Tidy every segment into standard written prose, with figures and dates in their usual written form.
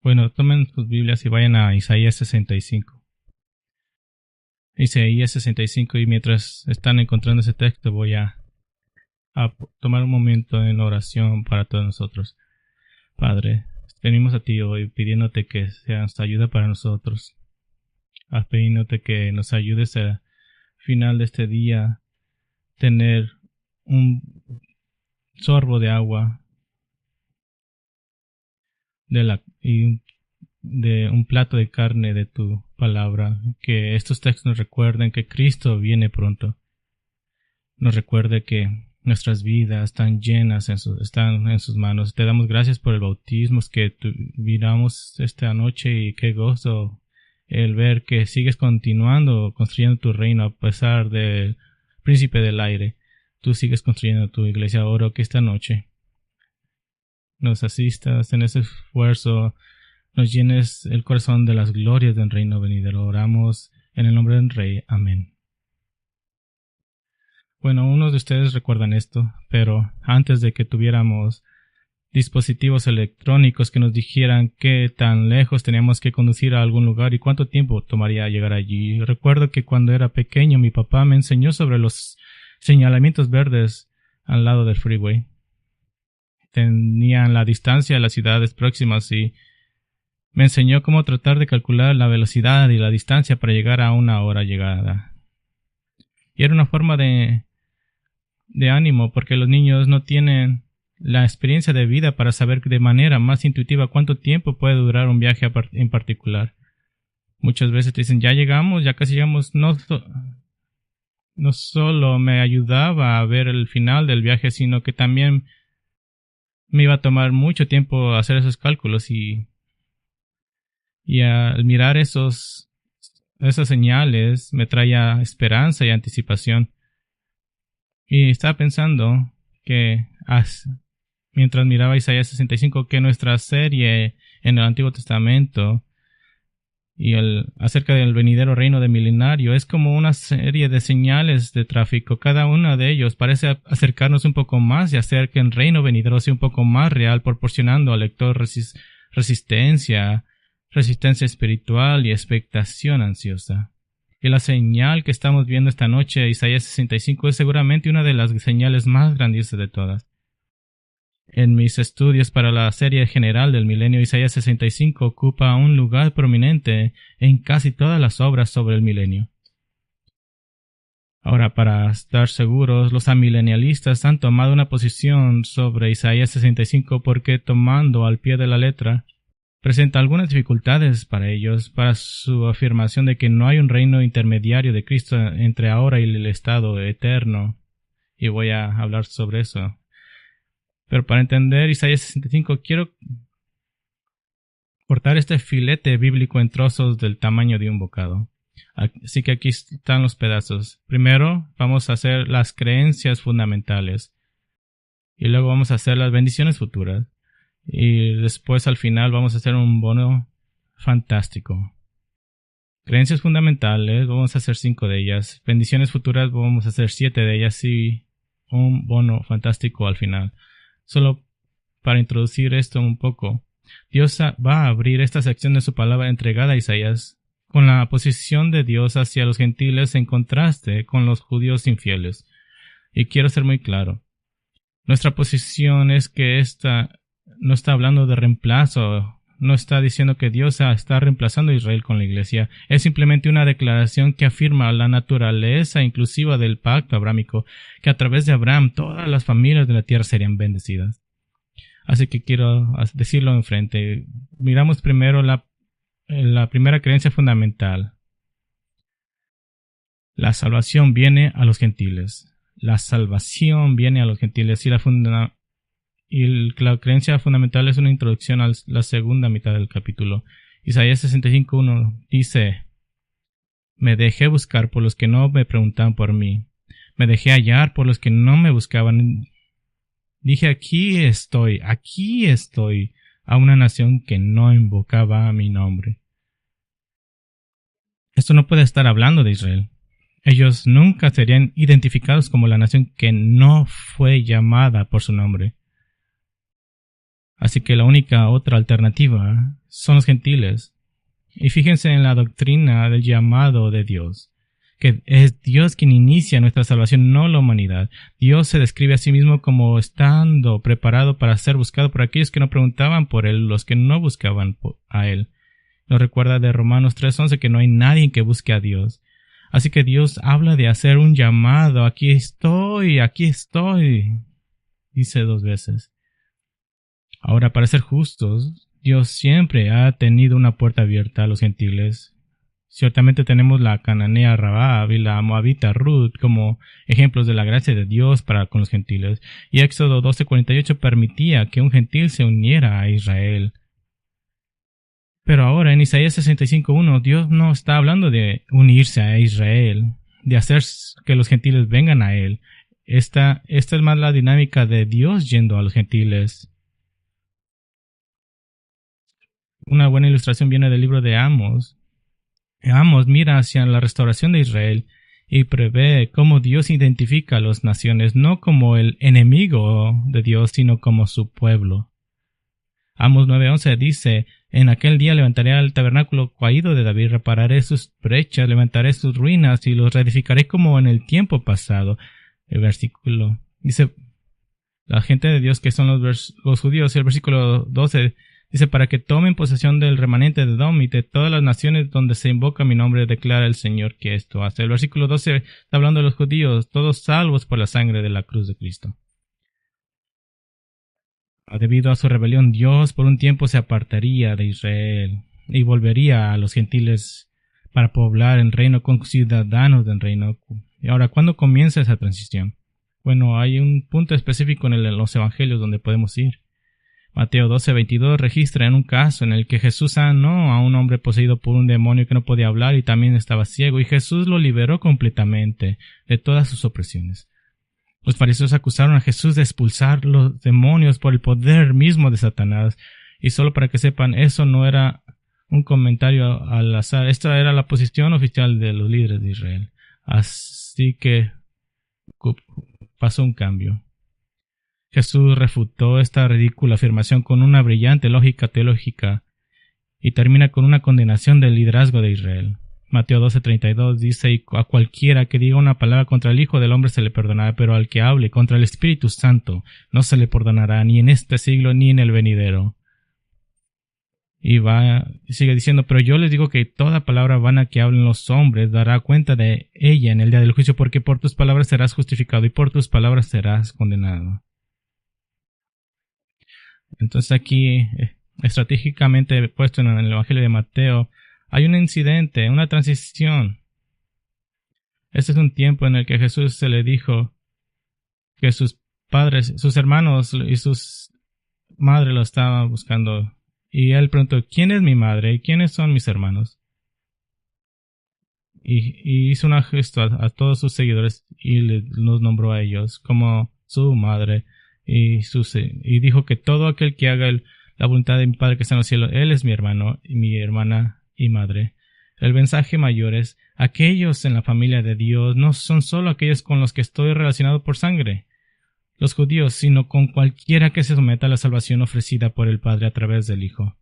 Bueno, tomen sus Biblias y vayan a Isaías 65. Isaías 65, y mientras están encontrando ese texto voy a tomar un momento en oración para todos nosotros. Padre, venimos a ti hoy pidiéndote que seas ayuda para nosotros, pidiéndote que nos ayudes al final de este día tener un sorbo de agua y de un plato de carne de tu palabra, que estos textos nos recuerden que Cristo viene pronto, nos recuerde que nuestras vidas están llenas, están en sus manos. Te damos gracias por el bautismo que miramos esta noche, y qué gozo el ver que sigues continuando construyendo tu reino a pesar del príncipe del aire. Tú sigues construyendo tu iglesia. Oro que esta noche nos asistas en ese esfuerzo, nos llenes el corazón de las glorias del reino venidero. Oramos en el nombre del Rey. Amén. Bueno, unos de ustedes recuerdan esto, pero antes de que tuviéramos dispositivos electrónicos que nos dijeran qué tan lejos teníamos que conducir a algún lugar y cuánto tiempo tomaría llegar allí, recuerdo que cuando era pequeño mi papá me enseñó sobre los señalamientos verdes al lado del freeway. Tenían la distancia a las ciudades próximas y me enseñó cómo tratar de calcular la velocidad y la distancia para llegar a una hora llegada. Y era una forma de ánimo, porque los niños no tienen la experiencia de vida para saber de manera más intuitiva cuánto tiempo puede durar un viaje en particular. Muchas veces te dicen, ya llegamos, ya casi llegamos. No solo me ayudaba a ver el final del viaje, sino que también me iba a tomar mucho tiempo hacer esos cálculos, y al mirar esas señales me traía esperanza y anticipación. Y estaba pensando que mientras miraba Isaías 65, que nuestra serie en el Antiguo Testamento y acerca del venidero reino de milenario es como una serie de señales de tráfico. Cada uno de ellos parece acercarnos un poco más y hacer que el reino venidero sea un poco más real, proporcionando al lector resistencia espiritual y expectación ansiosa. Y la señal que estamos viendo esta noche, Isaías 65, es seguramente una de las señales más grandiosas de todas. En mis estudios para la serie general del milenio, Isaías 65 ocupa un lugar prominente en casi todas las obras sobre el milenio. Ahora, para estar seguros, los amilenialistas han tomado una posición sobre Isaías 65 porque, tomando al pie de la letra, presenta algunas dificultades para ellos, para su afirmación de que no hay un reino intermediario de Cristo entre ahora y el estado eterno. Y voy a hablar sobre eso. Pero para entender Isaías 65 quiero cortar este filete bíblico en trozos del tamaño de un bocado. Así que aquí están los pedazos. Primero vamos a hacer las creencias fundamentales. Y luego vamos a hacer las bendiciones futuras. Y después al final vamos a hacer un bono fantástico. Creencias fundamentales, vamos a hacer 5 de ellas. Bendiciones futuras, vamos a hacer 7 de ellas, y un bono fantástico al final. Solo para introducir esto un poco, Dios va a abrir esta sección de su palabra entregada a Isaías con la posición de Dios hacia los gentiles en contraste con los judíos infieles. Y quiero ser muy claro. Nuestra posición es que no está hablando de reemplazo, no está diciendo que Dios está reemplazando a Israel con la iglesia. Es simplemente una declaración que afirma la naturaleza inclusiva del pacto abrámico, que a través de Abraham todas las familias de la tierra serían bendecidas. Así que quiero decirlo enfrente. Miramos primero la primera creencia fundamental. La salvación viene a los gentiles. La salvación viene a los gentiles, y la creencia fundamental es una introducción a la segunda mitad del capítulo. Isaías 65:1 dice: Me dejé buscar por los que no me preguntaban por mí. Me dejé hallar por los que no me buscaban. Dije, aquí estoy, a una nación que no invocaba a mi nombre. Esto no puede estar hablando de Israel. Ellos nunca serían identificados como la nación que no fue llamada por su nombre. Así que la única otra alternativa son los gentiles. Y fíjense en la doctrina del llamado de Dios, que es Dios quien inicia nuestra salvación, no la humanidad. Dios se describe a sí mismo como estando preparado para ser buscado por aquellos que no preguntaban por Él, los que no buscaban a Él. Nos recuerda de Romanos 3:11 que no hay nadie que busque a Dios. Así que Dios habla de hacer un llamado. Aquí estoy, dice 2 veces. Ahora, para ser justos, Dios siempre ha tenido una puerta abierta a los gentiles. Ciertamente tenemos la cananea Rabab y la moabita Ruth como ejemplos de la gracia de Dios para con los gentiles. Y Éxodo 12:48 permitía que un gentil se uniera a Israel. Pero ahora en Isaías 65:1 Dios no está hablando de unirse a Israel, de hacer que los gentiles vengan a Él. Esta es más la dinámica de Dios yendo a los gentiles. Una buena ilustración viene del libro de Amos. Amos mira hacia la restauración de Israel y prevé cómo Dios identifica a las naciones no como el enemigo de Dios, sino como su pueblo. Amos 9:11 dice: en aquel día levantaré el tabernáculo caído de David, repararé sus brechas, levantaré sus ruinas y los reedificaré como en el tiempo pasado. El versículo dice, la gente de Dios que son los judíos, y el versículo 12 dice, para que tomen posesión del remanente de Edom y de todas las naciones donde se invoca mi nombre, declara el Señor que esto hace. El versículo 12 está hablando de los judíos, todos salvos por la sangre de la cruz de Cristo. Debido a su rebelión, Dios por un tiempo se apartaría de Israel y volvería a los gentiles para poblar el reino con ciudadanos del reino. Y ahora, ¿cuándo comienza esa transición? Bueno, hay un punto específico en los evangelios donde podemos ir. Mateo 12:22 registra en un caso en el que Jesús sanó a un hombre poseído por un demonio que no podía hablar y también estaba ciego, y Jesús lo liberó completamente de todas sus opresiones. Los fariseos acusaron a Jesús de expulsar los demonios por el poder mismo de Satanás. Y solo para que sepan, eso no era un comentario al azar. Esta era la posición oficial de los líderes de Israel. Así que pasó un cambio. Jesús refutó esta ridícula afirmación con una brillante lógica teológica y termina con una condenación del liderazgo de Israel. Mateo 12:32 dice, y a cualquiera que diga una palabra contra el Hijo del Hombre se le perdonará, pero al que hable contra el Espíritu Santo no se le perdonará ni en este siglo ni en el venidero. Y sigue diciendo, pero yo les digo que toda palabra vana que hablen los hombres dará cuenta de ella en el día del juicio, porque por tus palabras serás justificado y por tus palabras serás condenado. Entonces aquí, estratégicamente puesto en el Evangelio de Mateo, hay un incidente, una transición. Este es un tiempo en el que Jesús se le dijo que sus padres, sus hermanos y sus madres lo estaban buscando. Y él preguntó, ¿quién es mi madre y quiénes son mis hermanos? Y hizo un gesto a todos sus seguidores y los nombró a ellos como su madre y dijo que todo aquel que haga la voluntad de mi Padre que está en los cielos, él es mi hermano y mi hermana y madre. El mensaje mayor es, aquellos en la familia de Dios no son solo aquellos con los que estoy relacionado por sangre, los judíos, sino con cualquiera que se someta a la salvación ofrecida por el Padre a través del Hijo.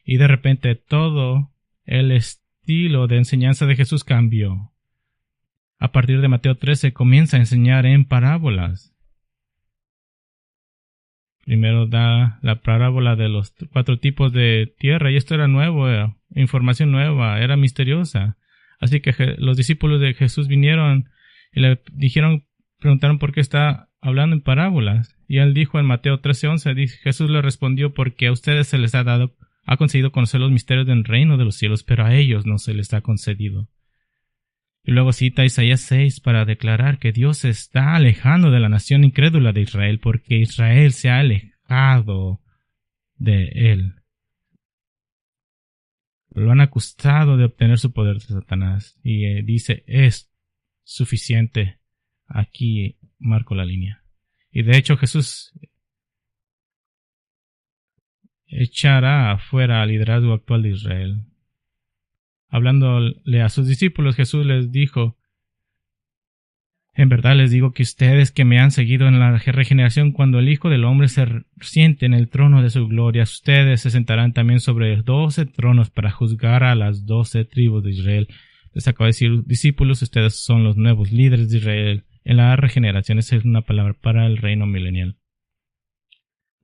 Y de repente todo el estilo de enseñanza de Jesús cambió. A partir de Mateo 13 comienza a enseñar en parábolas. Primero da la parábola de los 4 tipos de tierra, y esto era nuevo, información nueva, era misteriosa. Así que los discípulos de Jesús vinieron y le preguntaron por qué está hablando en parábolas. Y él dijo en Mateo 13:11, Jesús le respondió, porque a ustedes se les ha concedido conocer los misterios del reino de los cielos, pero a ellos no se les ha concedido. Y luego cita Isaías 6 para declarar que Dios se está alejando de la nación incrédula de Israel, porque Israel se ha alejado de él. Lo han acusado de obtener su poder de Satanás. Y dice, es suficiente. Aquí marco la línea. Y de hecho Jesús echará afuera al liderazgo actual de Israel. Hablándole a sus discípulos, Jesús les dijo En verdad les digo que ustedes que me han seguido en la regeneración, cuando el Hijo del Hombre se siente en el trono de su gloria, ustedes se sentarán también sobre 12 tronos para juzgar a las 12 tribus de Israel. Les acabo de decir, discípulos, ustedes son los nuevos líderes de Israel. En la regeneración, esa es una palabra para el reino milenial.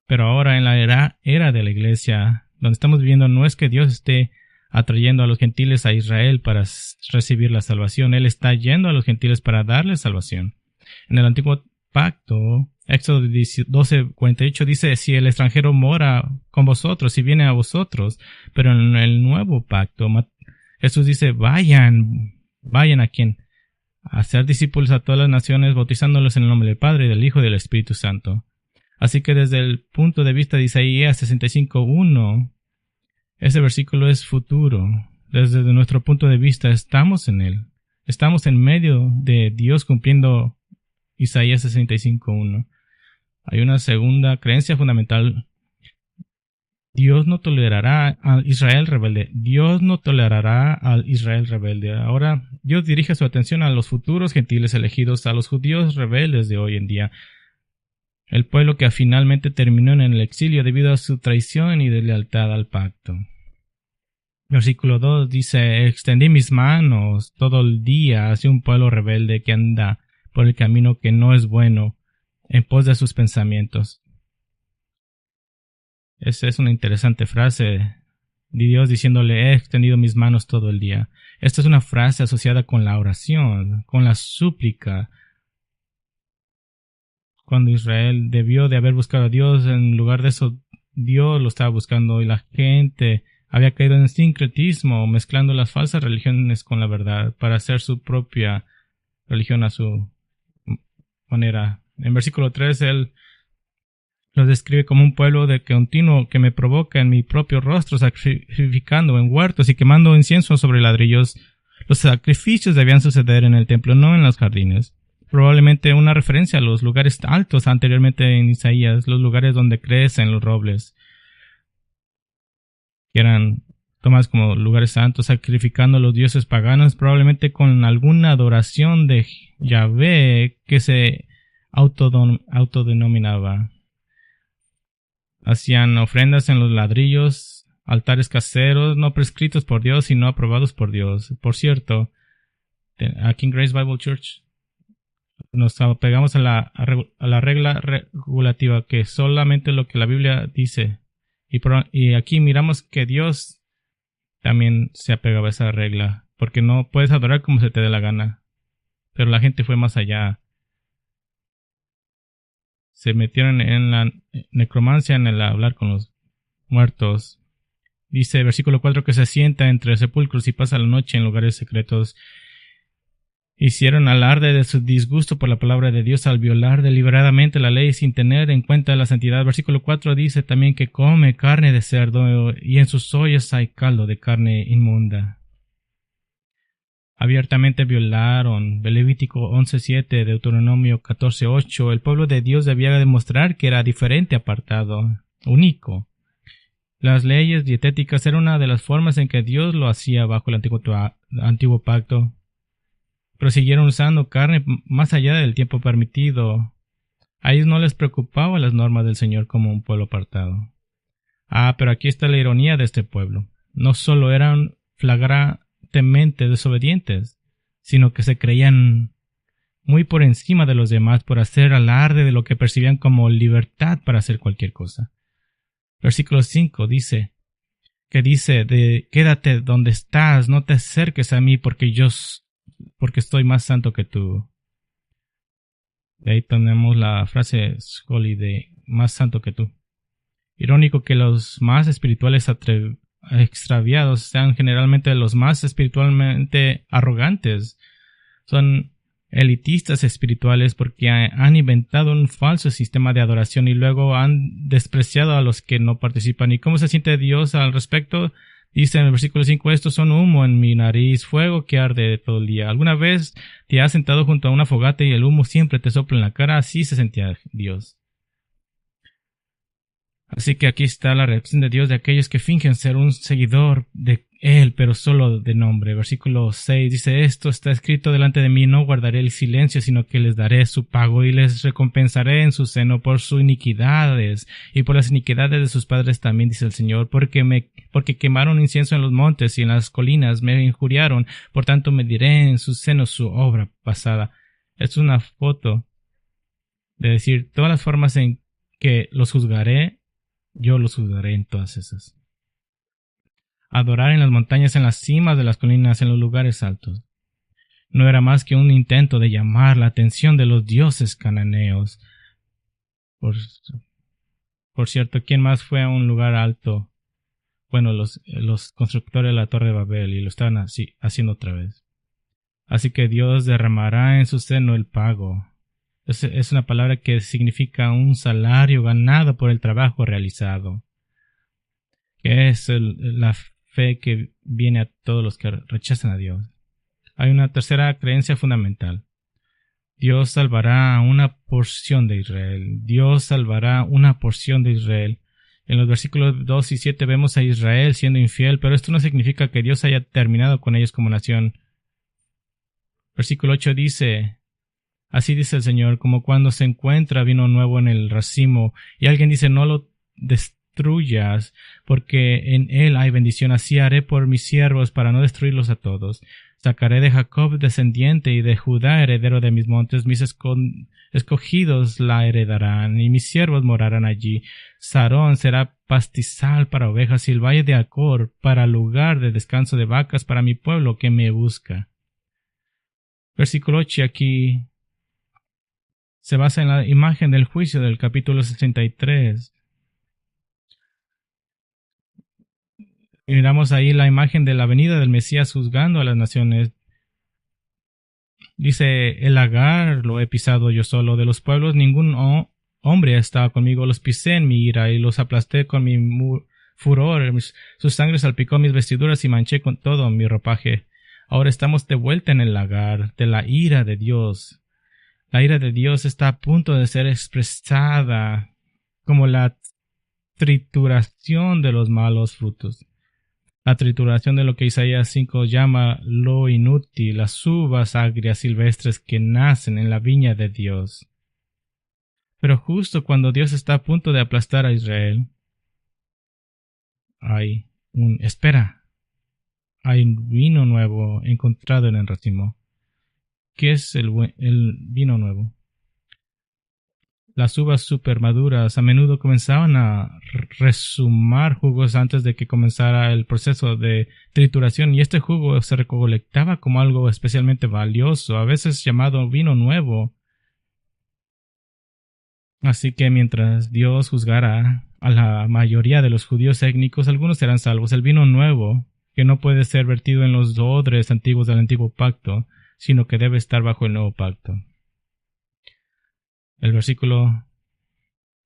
Pero ahora en la era de la iglesia, donde estamos viviendo, no es que Dios esté atrayendo a los gentiles a Israel para recibir la salvación. Él está yendo a los gentiles para darles salvación. En el antiguo pacto, Éxodo 12:48 dice, si el extranjero mora con vosotros, si viene a vosotros. Pero en el nuevo pacto, Jesús dice, vayan a quien, a ser discípulos a todas las naciones, bautizándolos en el nombre del Padre, del Hijo y del Espíritu Santo. Así que desde el punto de vista de Isaías 65:1, ese versículo es futuro. Desde nuestro punto de vista estamos en él. Estamos en medio de Dios cumpliendo Isaías 65:1. Hay una segunda creencia fundamental. Dios no tolerará al Israel rebelde. Dios no tolerará al Israel rebelde. Ahora Dios dirige su atención a los futuros gentiles elegidos, a los judíos rebeldes de hoy en día. El pueblo que finalmente terminó en el exilio debido a su traición y deslealtad al pacto. Versículo 2 dice, extendí mis manos todo el día hacia un pueblo rebelde que anda por el camino que no es bueno, en pos de sus pensamientos. Esa es una interesante frase de Dios diciéndole, he extendido mis manos todo el día. Esta es una frase asociada con la oración, con la súplica. Cuando Israel debió de haber buscado a Dios, en lugar de eso, Dios lo estaba buscando y la gente había caído en sincretismo, mezclando las falsas religiones con la verdad para hacer su propia religión a su manera. En versículo 3, él los describe como un pueblo de continuo que me provoca en mi propio rostro, sacrificando en huertos y quemando incienso sobre ladrillos. Los sacrificios debían suceder en el templo, no en los jardines. Probablemente una referencia a los lugares altos anteriormente en Isaías, los lugares donde crecen los robles, que eran tomados como lugares santos, sacrificando a los dioses paganos, probablemente con alguna adoración de Yahvé que se autodenominaba. Hacían ofrendas en los ladrillos, altares caseros, no prescritos por Dios, sino aprobados por Dios. Por cierto, aquí en Grace Bible Church nos apegamos a la regla regulativa, que solamente lo que la Biblia dice. Y aquí miramos que Dios también se apegaba a esa regla, porque no puedes adorar como se te dé la gana. Pero la gente fue más allá. Se metieron en la necromancia, en el hablar con los muertos. Dice versículo 4 que se sienta entre sepulcros y pasa la noche en lugares secretos. Hicieron alarde de su disgusto por la palabra de Dios al violar deliberadamente la ley sin tener en cuenta la santidad. Versículo 4 dice también que come carne de cerdo y en sus ollas hay caldo de carne inmunda. Abiertamente violaron Levítico 11:7, Deuteronomio 14:8. El pueblo de Dios debía demostrar que era diferente, apartado, único. Las leyes dietéticas eran una de las formas en que Dios lo hacía bajo el antiguo pacto. Pero siguieron usando carne más allá del tiempo permitido. A ellos no les preocupaba las normas del Señor como un pueblo apartado. Pero aquí está la ironía de este pueblo. No solo eran flagrantemente desobedientes, sino que se creían muy por encima de los demás por hacer alarde de lo que percibían como libertad para hacer cualquier cosa. Versículo 5 dice, quédate donde estás, no te acerques a mí porque estoy más santo que tú. De ahí tenemos la frase Scully de más santo que tú. Irónico que los más espirituales extraviados sean generalmente los más espiritualmente arrogantes. Son elitistas espirituales porque han inventado un falso sistema de adoración y luego han despreciado a los que no participan. ¿Y cómo se siente Dios al respecto? Dice en el versículo 5, estos son humo en mi nariz, fuego que arde todo el día. ¿Alguna vez te has sentado junto a una fogata y el humo siempre te sopla en la cara? Así se sentía Dios. Así que aquí está la reacción de Dios de aquellos que fingen ser un seguidor Él, pero solo de nombre. Versículo 6 dice, esto está escrito delante de mí, no guardaré el silencio, sino que les daré su pago y les recompensaré en su seno por sus iniquidades y por las iniquidades de sus padres también, dice el Señor, porque quemaron incienso en los montes y en las colinas me injuriaron, por tanto me diré en su seno su obra pasada. Es una foto de decir, todas las formas en que los juzgaré, yo los juzgaré en todas esas. Adorar en las montañas, en las cimas de las colinas, en los lugares altos. No era más que un intento de llamar la atención de los dioses cananeos. Por cierto, ¿quién más fue a un lugar alto? Bueno, los constructores de la Torre de Babel, y lo estaban haciendo otra vez. Así que Dios derramará en su seno el pago. Es una palabra que significa un salario ganado por el trabajo realizado, que es la fe que viene a todos los que rechazan a Dios. Hay una tercera creencia fundamental. Dios salvará a una porción de Israel. Dios salvará una porción de Israel. En los versículos 2 y 7 vemos a Israel siendo infiel, pero esto no significa que Dios haya terminado con ellos como nación. Versículo 8 dice, así dice el Señor, como cuando se encuentra vino nuevo en el racimo, y alguien dice, no lo destruyas, porque en él hay bendición. Así haré por mis siervos para no destruirlos a todos. Sacaré de Jacob descendiente y de Judá heredero de mis montes. Mis escogidos la heredarán y mis siervos morarán allí. Sarón será pastizal para ovejas y el valle de Acor para lugar de descanso de vacas para mi pueblo que me busca. Versículo 8 aquí se basa en la imagen del juicio del capítulo 63. Y miramos ahí la imagen de la venida del Mesías juzgando a las naciones. Dice, el lagar lo he pisado yo solo, de los pueblos ningún hombre estaba conmigo, los pisé en mi ira y los aplasté con mi furor, su sangre salpicó mis vestiduras y manché con todo mi ropaje. Ahora estamos de vuelta en el lagar de la ira de Dios. La ira de Dios está a punto de ser expresada como la trituración de los malos frutos. La trituración de lo que Isaías 5 llama lo inútil, las uvas agrias silvestres que nacen en la viña de Dios. Pero justo cuando Dios está a punto de aplastar a Israel, hay un vino nuevo encontrado en el racimo. ¿Qué es el vino nuevo? Las uvas supermaduras a menudo comenzaban a resumar jugos antes de que comenzara el proceso de trituración, y este jugo se recolectaba como algo especialmente valioso, a veces llamado vino nuevo. Así que mientras Dios juzgara a la mayoría de los judíos étnicos, algunos serán salvos. El vino nuevo, que no puede ser vertido en los odres antiguos del antiguo pacto, sino que debe estar bajo el nuevo pacto. El versículo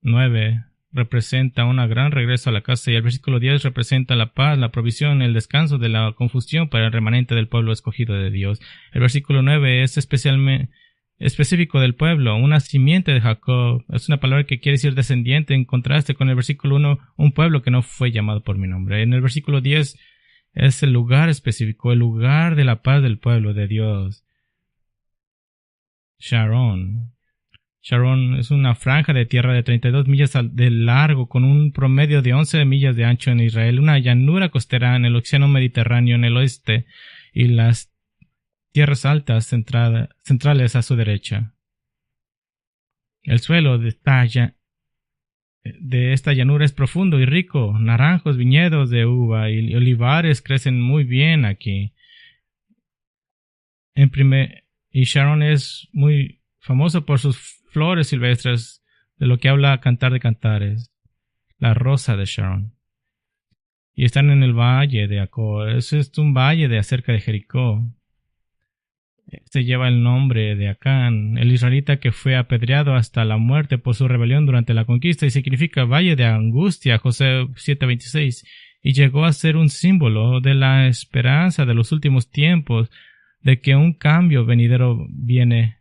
9 representa un gran regreso a la casa y el versículo 10 representa la paz, la provisión, el descanso de la confusión para el remanente del pueblo escogido de Dios. El versículo 9 es específico del pueblo, una simiente de Jacob. Es una palabra que quiere decir descendiente en contraste con el versículo 1, un pueblo que no fue llamado por mi nombre. En el versículo 10 es el lugar específico, el lugar de la paz del pueblo de Dios. Sharon es una franja de tierra de 32 millas de largo con un promedio de 11 millas de ancho en Israel, una llanura costera en el océano Mediterráneo en el oeste y las tierras altas centrales a su derecha. El suelo de esta llanura es profundo y rico. Naranjos, viñedos de uva y olivares crecen muy bien aquí. Y Sharon es muy famoso por sus flores silvestres, de lo que habla Cantar de Cantares, la rosa de Sharon. Y están en el valle de Acor. Eso es un valle de cerca de Jericó. Este lleva el nombre de Acán, el israelita que fue apedreado hasta la muerte por su rebelión durante la conquista, y significa valle de angustia, Josué 7:26, y llegó a ser un símbolo de la esperanza de los últimos tiempos, de que un cambio venidero viene.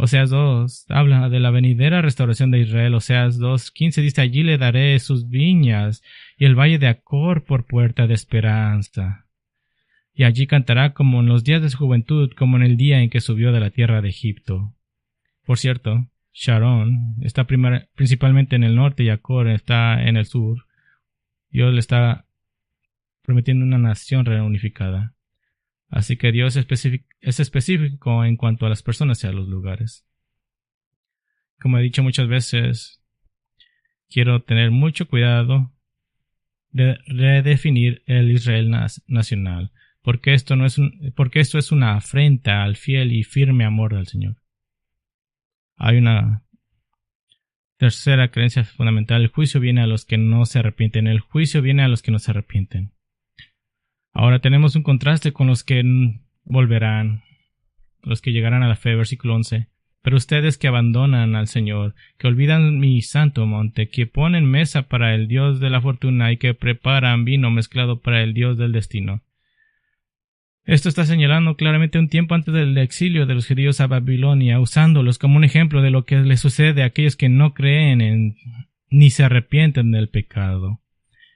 Oseas 2 habla de la venidera restauración de Israel. Oseas 2:15 dice, allí le daré sus viñas y el valle de Acor por puerta de esperanza. Y allí cantará como en los días de su juventud, como en el día en que subió de la tierra de Egipto. Por cierto, Sharon está principalmente en el norte y Acor está en el sur. Dios le está prometiendo una nación reunificada. Así que Dios es específico en cuanto a las personas y a los lugares. Como he dicho muchas veces, quiero tener mucho cuidado de redefinir el Israel nacional, porque esto es una afrenta al fiel y firme amor del Señor. Hay una tercera creencia fundamental: el juicio viene a los que no se arrepienten. El juicio viene a los que no se arrepienten. Ahora tenemos un contraste con los que volverán, los que llegarán a la fe, versículo 11. Pero ustedes que abandonan al Señor, que olvidan mi santo monte, que ponen mesa para el Dios de la fortuna y que preparan vino mezclado para el Dios del destino. Esto está señalando claramente un tiempo antes del exilio de los judíos a Babilonia, usándolos como un ejemplo de lo que les sucede a aquellos que no creen ni se arrepienten del pecado.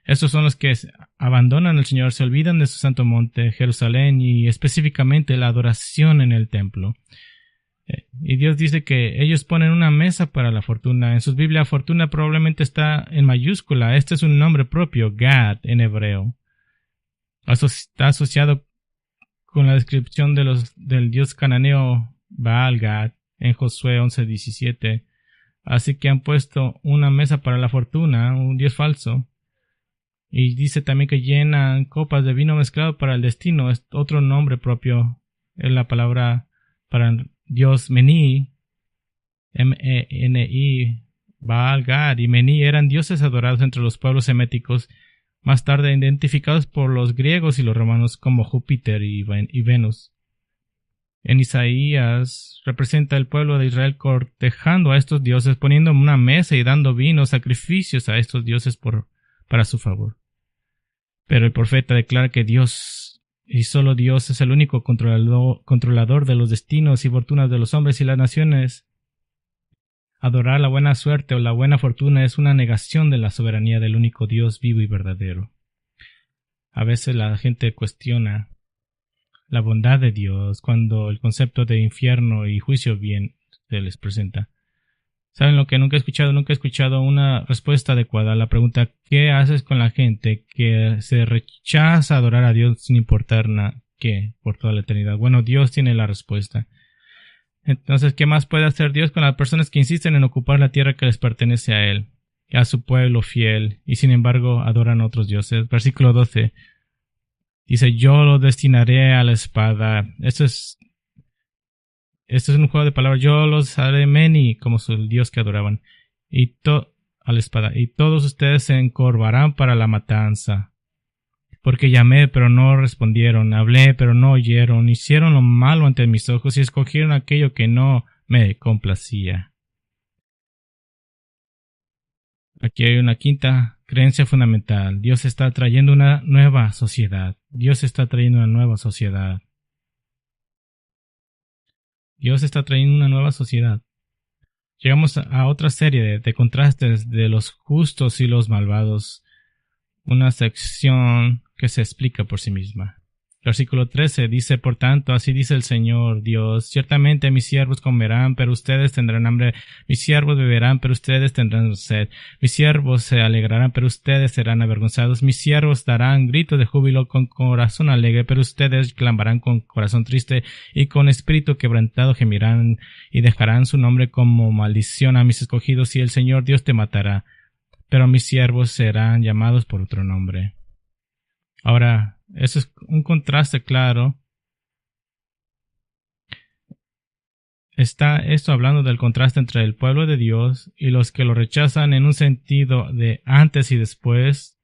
Estos son los que abandonan al Señor, se olvidan de su santo monte, Jerusalén, y específicamente la adoración en el templo. Y Dios dice que ellos ponen una mesa para la fortuna. En sus Biblias, fortuna probablemente está en mayúscula. Este es un nombre propio, Gad, en hebreo. Está asociado con la descripción del dios cananeo Baal Gad en Josué 11:17. Así que han puesto una mesa para la fortuna, un dios falso. Y dice también que llenan copas de vino mezclado para el destino. Es otro nombre propio. Es la palabra para Dios Meni, M-E-N-I, Baal Gad y Meni eran dioses adorados entre los pueblos seméticos, más tarde identificados por los griegos y los romanos como Júpiter y Venus. En Isaías representa el pueblo de Israel cortejando a estos dioses, poniendo una mesa y dando vino, sacrificios a estos dioses para su favor. Pero el profeta declara que Dios y solo Dios es el único controlador de los destinos y fortunas de los hombres y las naciones. Adorar la buena suerte o la buena fortuna es una negación de la soberanía del único Dios vivo y verdadero. A veces la gente cuestiona la bondad de Dios cuando el concepto de infierno y juicio bien se les presenta. ¿Saben lo que nunca he escuchado? Nunca he escuchado una respuesta adecuada a la pregunta: ¿qué haces con la gente que se rechaza a adorar a Dios sin importar qué por toda la eternidad? Bueno, Dios tiene la respuesta. Entonces, ¿qué más puede hacer Dios con las personas que insisten en ocupar la tierra que les pertenece a Él, a su pueblo fiel, y sin embargo adoran a otros dioses? Versículo 12 dice: yo lo destinaré a la espada. Esto es un juego de palabras. Yo los haré Meni, como el dios que adoraban, a la espada. Y todos ustedes se encorvarán para la matanza. Porque llamé, pero no respondieron. Hablé, pero no oyeron. Hicieron lo malo ante mis ojos y escogieron aquello que no me complacía. Aquí hay una quinta creencia fundamental. Dios está trayendo una nueva sociedad. Dios está trayendo una nueva sociedad. Dios está trayendo una nueva sociedad. Llegamos a otra serie de contrastes de los justos y los malvados. Una sección que se explica por sí misma. Versículo 13 dice: por tanto, así dice el Señor Dios, ciertamente mis siervos comerán, pero ustedes tendrán hambre, mis siervos beberán, pero ustedes tendrán sed, mis siervos se alegrarán, pero ustedes serán avergonzados, mis siervos darán gritos de júbilo con corazón alegre, pero ustedes clamarán con corazón triste y con espíritu quebrantado gemirán y dejarán su nombre como maldición a mis escogidos, y el Señor Dios te matará, pero mis siervos serán llamados por otro nombre. Ahora, eso es un contraste claro. Está esto hablando del contraste entre el pueblo de Dios y los que lo rechazan en un sentido de antes y después,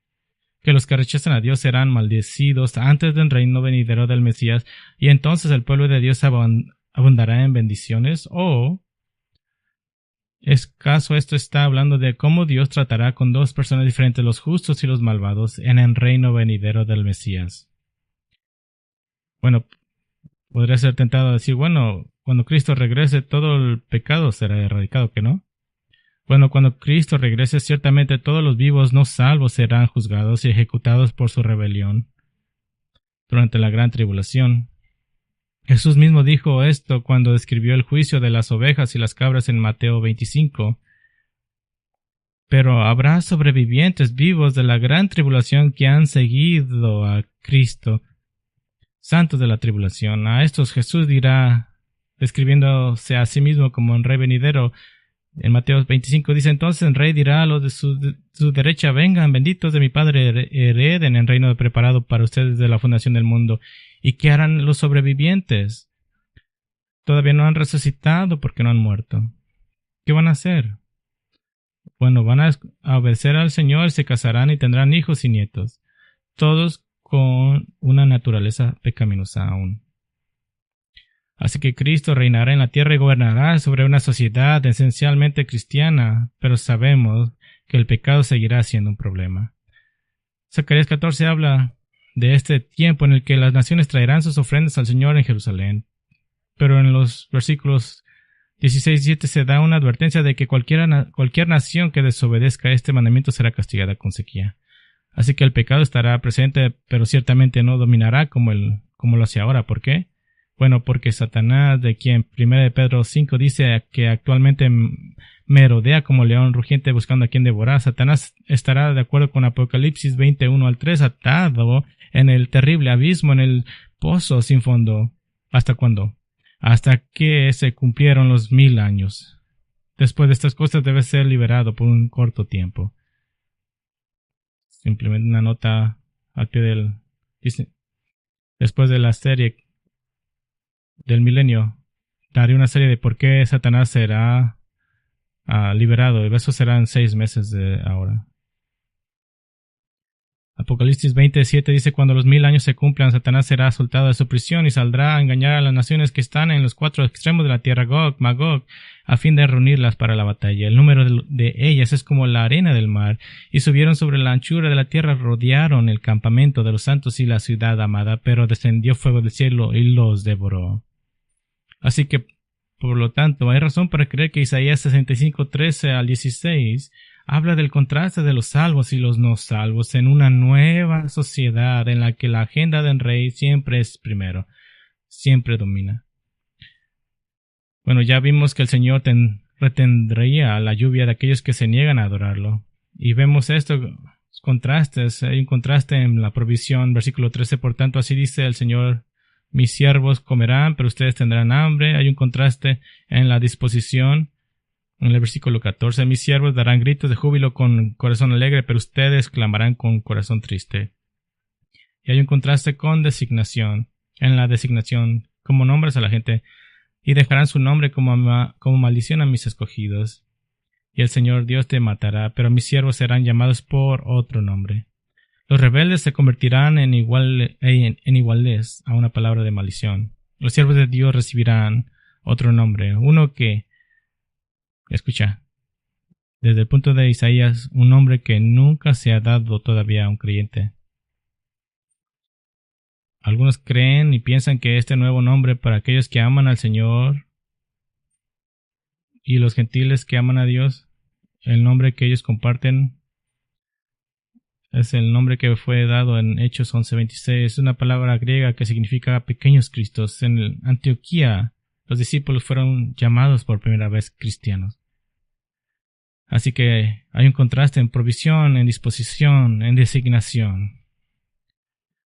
que los que rechazan a Dios serán maldecidos antes del reino venidero del Mesías, y entonces el pueblo de Dios abundará en bendiciones. ¿O ¿acaso esto está hablando de cómo Dios tratará con dos personas diferentes, los justos y los malvados, en el reino venidero del Mesías? Bueno, podría ser tentado a decir, bueno, cuando Cristo regrese, todo el pecado será erradicado, ¿que no? Bueno, cuando Cristo regrese, ciertamente todos los vivos no salvos serán juzgados y ejecutados por su rebelión durante la gran tribulación. Jesús mismo dijo esto cuando describió el juicio de las ovejas y las cabras en Mateo 25. Pero habrá sobrevivientes vivos de la gran tribulación que han seguido a Cristo, santos de la tribulación. A estos Jesús dirá, describiéndose a sí mismo como un rey venidero, en Mateo 25 dice: entonces el rey dirá a los de su derecha: vengan, benditos de mi Padre, hereden el reino preparado para ustedes desde la fundación del mundo. ¿Y qué harán los sobrevivientes? Todavía no han resucitado porque no han muerto. ¿Qué van a hacer? Bueno, van a obedecer al Señor, se casarán y tendrán hijos y nietos, todos con una naturaleza pecaminosa aún. Así que Cristo reinará en la tierra y gobernará sobre una sociedad esencialmente cristiana, pero sabemos que el pecado seguirá siendo un problema. Zacarías 14 habla de este tiempo en el que las naciones traerán sus ofrendas al Señor en Jerusalén, pero en los versículos 16 y 17 se da una advertencia de que cualquier nación que desobedezca este mandamiento será castigada con sequía. Así que el pecado estará presente, pero ciertamente no dominará como lo hace ahora. ¿Por qué? Bueno, porque Satanás, de quien 1 Pedro 5 dice que actualmente merodea como león rugiente buscando a quien devorar, Satanás estará, de acuerdo con Apocalipsis 21 al 3, atado en el terrible abismo, en el pozo sin fondo. ¿Hasta cuándo? Hasta que se cumplieron los 1000 años. Después de estas cosas debe ser liberado por un corto tiempo. Simplemente una nota al pie del... Dice, después de la serie del milenio, daré una serie de por qué Satanás será liberado. Y eso será en 6 meses de ahora. Apocalipsis 27 dice: cuando los 1000 años se cumplan, Satanás será soltado de su prisión y saldrá a engañar a las naciones que están en los 4 extremos de la tierra, Gog, Magog, a fin de reunirlas para la batalla. El número de ellas es como la arena del mar, y subieron sobre la anchura de la tierra, rodearon el campamento de los santos y la ciudad amada, pero descendió fuego del cielo y los devoró. Así que, por lo tanto, hay razón para creer que Isaías 65, 13 al 16 habla del contraste de los salvos y los no salvos en una nueva sociedad en la que la agenda del rey siempre es primero, siempre domina. Bueno, ya vimos que el Señor retendría la lluvia de aquellos que se niegan a adorarlo. Y vemos estos contrastes. Hay un contraste en la provisión. Versículo 13, por tanto, así dice el Señor: mis siervos comerán, pero ustedes tendrán hambre. Hay un contraste en la disposición. En el versículo 14, mis siervos darán gritos de júbilo con corazón alegre, pero ustedes clamarán con corazón triste. Y hay un contraste con designación. En la designación, como nombres a la gente, y dejarán su nombre como maldición a mis escogidos. Y el Señor Dios te matará, pero mis siervos serán llamados por otro nombre. Los rebeldes se convertirán en iguales a una palabra de maldición. Los siervos de Dios recibirán otro nombre, uno que, escucha, desde el punto de Isaías, un nombre que nunca se ha dado todavía a un creyente. Algunos creen y piensan que este nuevo nombre para aquellos que aman al Señor y los gentiles que aman a Dios, el nombre que ellos comparten es el nombre que fue dado en Hechos 11:26. Es una palabra griega que significa pequeños cristos. En Antioquía, los discípulos fueron llamados por primera vez cristianos. Así que hay un contraste en provisión, en disposición, en designación.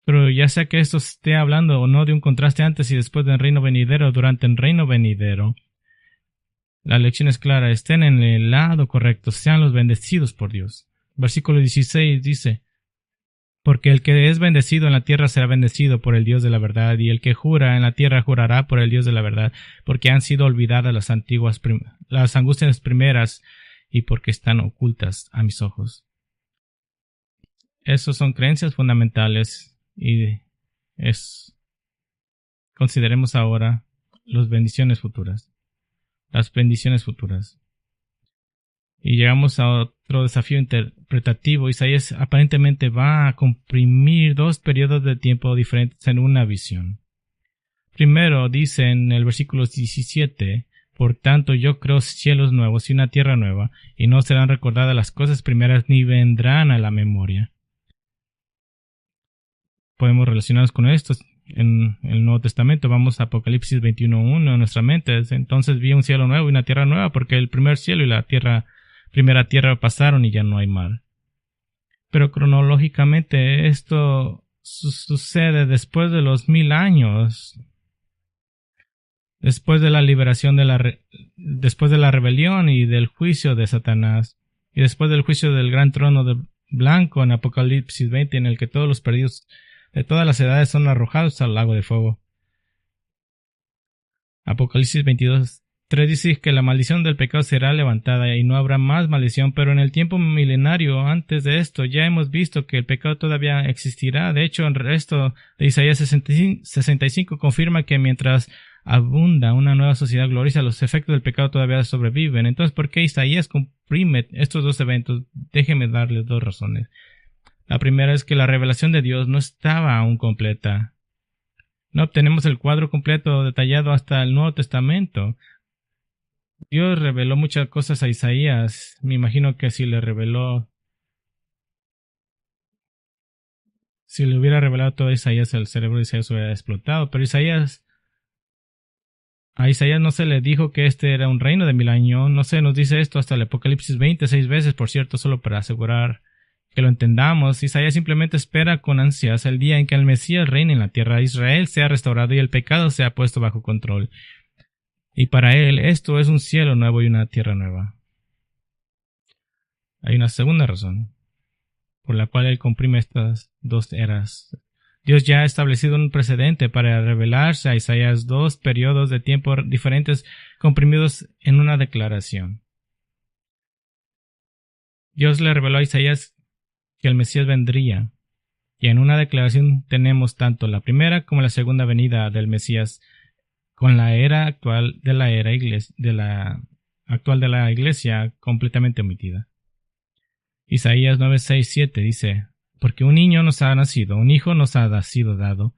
Pero ya sea que esto esté hablando o no de un contraste antes y después del reino venidero, durante el reino venidero, la lección es clara: estén en el lado correcto, sean los bendecidos por Dios. Versículo 16 dice: porque el que es bendecido en la tierra será bendecido por el Dios de la verdad, y el que jura en la tierra jurará por el Dios de la verdad, porque han sido olvidadas las angustias primeras, y porque están ocultas a mis ojos. Esas son creencias fundamentales. Y consideremos ahora las bendiciones futuras. Las bendiciones futuras. Y llegamos a otro desafío interpretativo. Isaías aparentemente va a comprimir 2 periodos de tiempo diferentes en una visión. Primero dice en el versículo 17, por tanto yo creo cielos nuevos y una tierra nueva, y no serán recordadas las cosas primeras ni vendrán a la memoria. Podemos relacionarnos con esto en el Nuevo Testamento. Vamos a Apocalipsis 21:1 en nuestra mente. Entonces vi un cielo nuevo y una tierra nueva, porque el primer cielo y la primera tierra pasaron y ya no hay mar. Pero cronológicamente esto sucede después de los 1000 años. Después de la liberación después de la rebelión y del juicio de Satanás, y después del juicio del gran trono de blanco en Apocalipsis 20, en el que todos los perdidos de todas las edades son arrojados al lago de fuego. Apocalipsis 22:3 dice que la maldición del pecado será levantada y no habrá más maldición, pero en el tiempo milenario antes de esto ya hemos visto que el pecado todavía existirá. De hecho, el resto de Isaías 65 confirma que mientras abunda una nueva sociedad gloriosa, los efectos del pecado todavía sobreviven. Entonces, ¿por qué Isaías comprime estos dos eventos? Déjeme darles dos razones. La primera es que la revelación de Dios no estaba aún completa. No obtenemos el cuadro completo detallado hasta el Nuevo Testamento. Dios reveló muchas cosas a Isaías. Me imagino que si le hubiera revelado todo a Isaías, el cerebro de Isaías hubiera explotado. Pero a Isaías no se le dijo que este era un reino de 1000 años. No se nos dice esto hasta el Apocalipsis 26 veces, por cierto, solo para asegurar que lo entendamos. Isaías simplemente espera con ansias el día en que el Mesías reine en la tierra, Israel sea restaurado y el pecado sea puesto bajo control. Y para él esto es un cielo nuevo y una tierra nueva. Hay una segunda razón por la cual él comprime estas dos eras. Dios ya ha establecido un precedente para revelarse a Isaías, dos periodos de tiempo diferentes comprimidos en una declaración. Dios le reveló a Isaías que el Mesías vendría, y en una declaración tenemos tanto la primera como la segunda venida del Mesías con la era actual de la iglesia completamente omitida. Isaías 9:6-7 dice: porque un niño nos ha nacido, un hijo nos ha sido dado.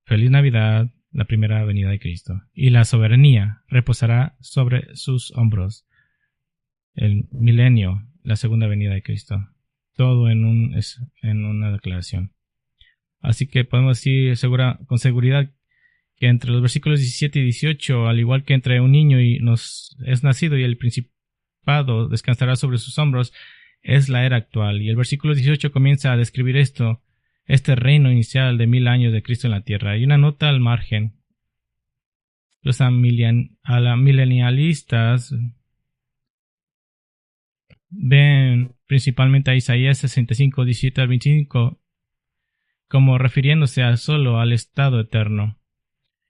Feliz Navidad, la primera venida de Cristo, y la soberanía reposará sobre sus hombros. El milenio, la segunda venida de Cristo. Todo en una declaración. Así que podemos decir con seguridad que entre los versículos 17 y 18, al igual que entre un niño es nacido y el principado descansará sobre sus hombros, es la era actual. Y el versículo 18 comienza a describir este reino inicial de 1000 años de Cristo en la tierra. Y una nota al margen. Los milenialistas ven principalmente a Isaías 65, 17-25 como refiriéndose solo al estado eterno.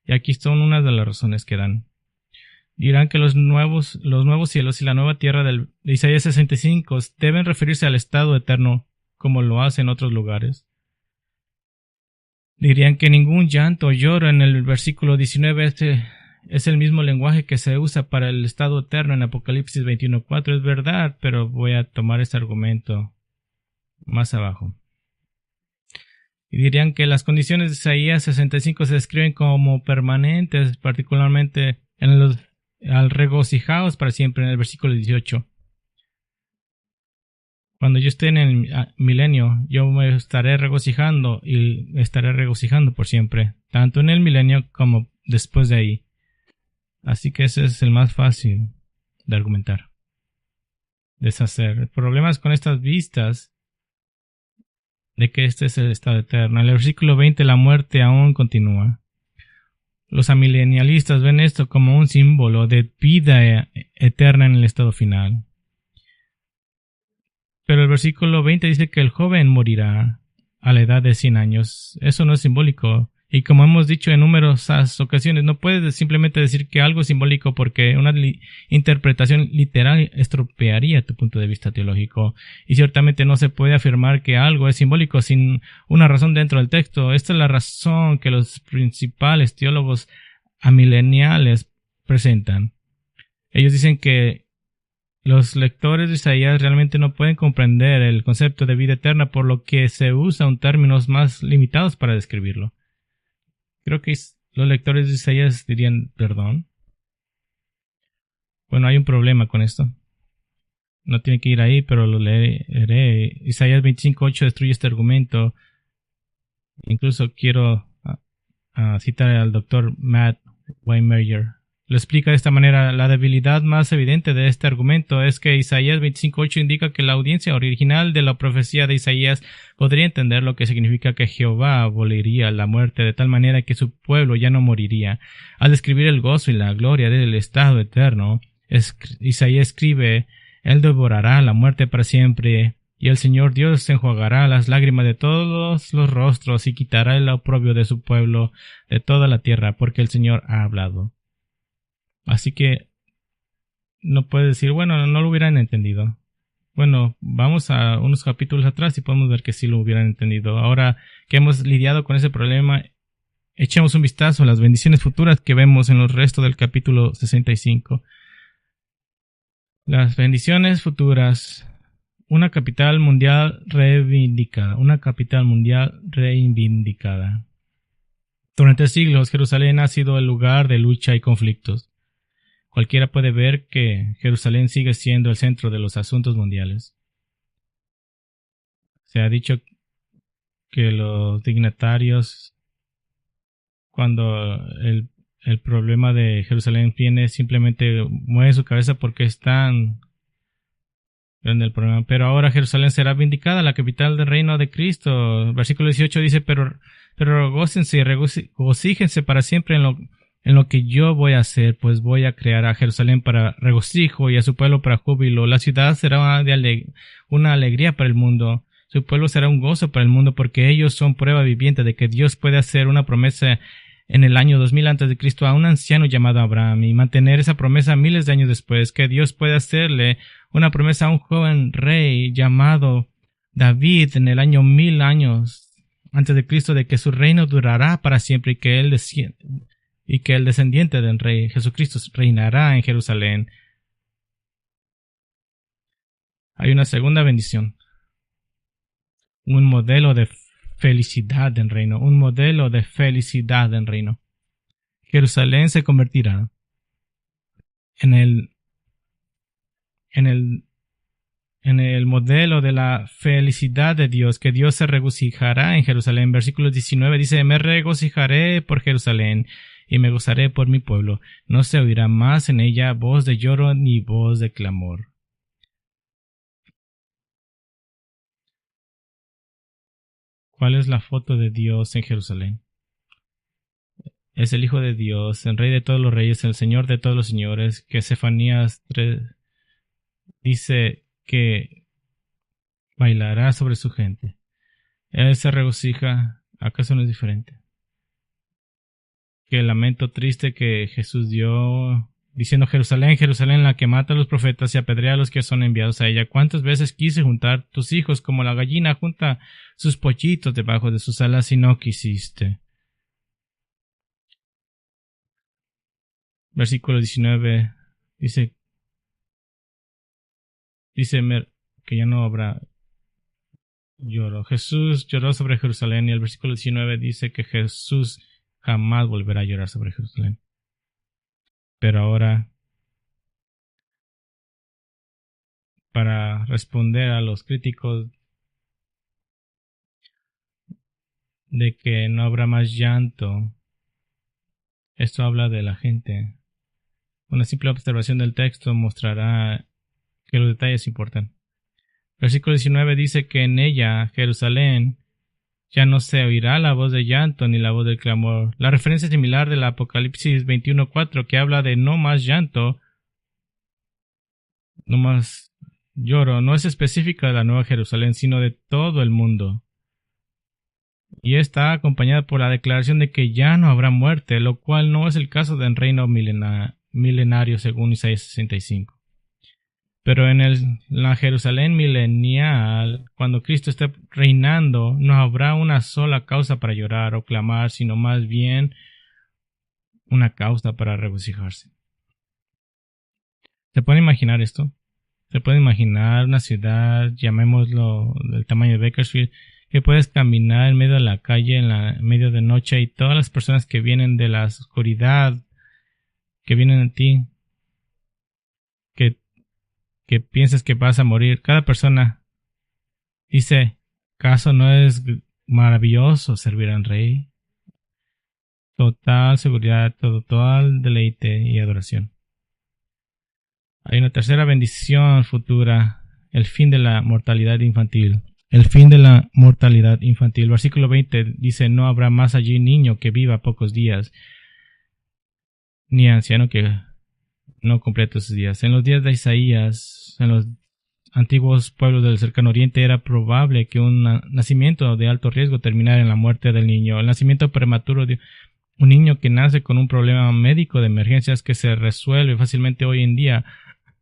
Y aquí son unas de las razones que dan. Dirán que los nuevos cielos y la nueva tierra de Isaías 65 deben referirse al estado eterno como lo hace en otros lugares. Dirían que ningún llanto o lloro en el versículo 19 es el mismo lenguaje que se usa para el estado eterno en Apocalipsis 21:4. Es verdad, pero voy a tomar este argumento más abajo. Y dirían que las condiciones de Isaías 65 se describen como permanentes, particularmente al regocijaos para siempre en el versículo 18. Cuando yo esté en el milenio, yo me estaré regocijando y me estaré regocijando por siempre, tanto en el milenio como después de ahí. Así que ese es el más fácil de argumentar, deshacer. El problema es con estas vistas de que este es el estado eterno. En el versículo 20 la muerte aún continúa. Los amilenialistas ven esto como un símbolo de vida eterna en el estado final. Pero el versículo 20 dice que el joven morirá a la edad de 100 años. Eso no es simbólico. Y como hemos dicho en numerosas ocasiones, no puedes simplemente decir que algo es simbólico porque una interpretación literal estropearía tu punto de vista teológico. Y ciertamente no se puede afirmar que algo es simbólico sin una razón dentro del texto. Esta es la razón que los principales teólogos amileniales presentan. Ellos dicen que los lectores de Isaías realmente no pueden comprender el concepto de vida eterna, por lo que se usan términos más limitados para describirlo. Creo que los lectores de Isaías dirían, ¿perdón? Bueno, hay un problema con esto. No tiene que ir ahí, pero lo leeré. Isaías 25:8 destruye este argumento. Incluso quiero citar al doctor Matt Weinberger. Lo explica de esta manera: la debilidad más evidente de este argumento es que Isaías 25:8 indica que la audiencia original de la profecía de Isaías podría entender lo que significa que Jehová aboliría la muerte de tal manera que su pueblo ya no moriría. Al describir el gozo y la gloria del estado eterno, Isaías escribe: Él devorará la muerte para siempre, y el Señor Dios enjuagará las lágrimas de todos los rostros y quitará el oprobio de su pueblo de toda la tierra, porque el Señor ha hablado. Así que no puedes decir, bueno, no lo hubieran entendido. Bueno, vamos a unos capítulos atrás y podemos ver que sí lo hubieran entendido. Ahora que hemos lidiado con ese problema, echemos un vistazo a las bendiciones futuras que vemos en el resto del capítulo 65. Las bendiciones futuras. Una capital mundial reivindicada. Una capital mundial reivindicada. Durante siglos, Jerusalén ha sido el lugar de lucha y conflictos. Cualquiera puede ver que Jerusalén sigue siendo el centro de los asuntos mundiales. Se ha dicho que los dignatarios, cuando el problema de Jerusalén viene, simplemente mueven su cabeza porque están en el problema. Pero ahora Jerusalén será vindicada, la capital del reino de Cristo. Versículo 18 dice, pero gócense y regocíjense para siempre en lo que yo voy a hacer, pues voy a crear a Jerusalén para regocijo y a su pueblo para júbilo. La ciudad será una alegría para el mundo. Su pueblo será un gozo para el mundo, porque ellos son prueba viviente de que Dios puede hacer una promesa en el año 2000 a.C. a un anciano llamado Abraham y mantener esa promesa miles de años después, que Dios puede hacerle una promesa a un joven rey llamado David en el año 1000 años antes de Cristo, de que su reino durará para siempre y que el descendiente del rey Jesucristo reinará en Jerusalén. Hay una segunda bendición, un modelo de felicidad en reino, un modelo de felicidad en reino. Jerusalén se convertirá en el modelo de la felicidad de Dios, que Dios se regocijará en Jerusalén. Versículo 19 dice, me regocijaré por Jerusalén y me gozaré por mi pueblo. No se oirá más en ella voz de lloro ni voz de clamor. ¿Cuál es la foto de Dios en Jerusalén? Es el Hijo de Dios, el Rey de todos los reyes, el Señor de todos los señores, que Zefanías 3 dice que bailará sobre su gente. Él se regocija. ¿Acaso no es diferente? Que el lamento triste que Jesús dio, diciendo, Jerusalén, Jerusalén, la que mata a los profetas y apedrea a los que son enviados a ella. ¿Cuántas veces quise juntar tus hijos como la gallina junta sus pollitos debajo de sus alas y no quisiste? Versículo 19 dice que ya no habrá lloro. Jesús lloró sobre Jerusalén, y el versículo 19 dice que Jesús jamás volverá a llorar sobre Jerusalén. Pero ahora, para responder a los críticos de que no habrá más llanto, esto habla de la gente. Una simple observación del texto mostrará que los detalles importan. Versículo 19 dice que en ella, Jerusalén, ya no se oirá la voz de llanto ni la voz del clamor. La referencia es similar del Apocalipsis 21:4, que habla de no más llanto, no más lloro. No es específica de la Nueva Jerusalén, sino de todo el mundo. Y está acompañada por la declaración de que ya no habrá muerte, lo cual no es el caso del reino milenario según Isaías 65. Pero en la Jerusalén milenial, cuando Cristo esté reinando, no habrá una sola causa para llorar o clamar, sino más bien una causa para regocijarse. ¿Se puede imaginar esto? ¿Se puede imaginar una ciudad, llamémoslo del tamaño de Bakersfield, que puedes caminar en medio de la calle, en medio de noche, y todas las personas que vienen de la oscuridad, que vienen a ti, que, que piensas que vas a morir, cada persona dice, ¿acaso no es maravilloso servir al Rey? Total seguridad, total deleite y adoración. Hay una tercera bendición futura, el fin de la mortalidad infantil. El fin de la mortalidad infantil. Versículo 20 dice, no habrá más allí niño que viva pocos días, ni anciano que no complete sus días. En los días de Isaías, en los antiguos pueblos del cercano oriente, era probable que un nacimiento de alto riesgo terminara en la muerte del niño. El nacimiento prematuro de un niño que nace con un problema médico de emergencias que se resuelve fácilmente hoy en día,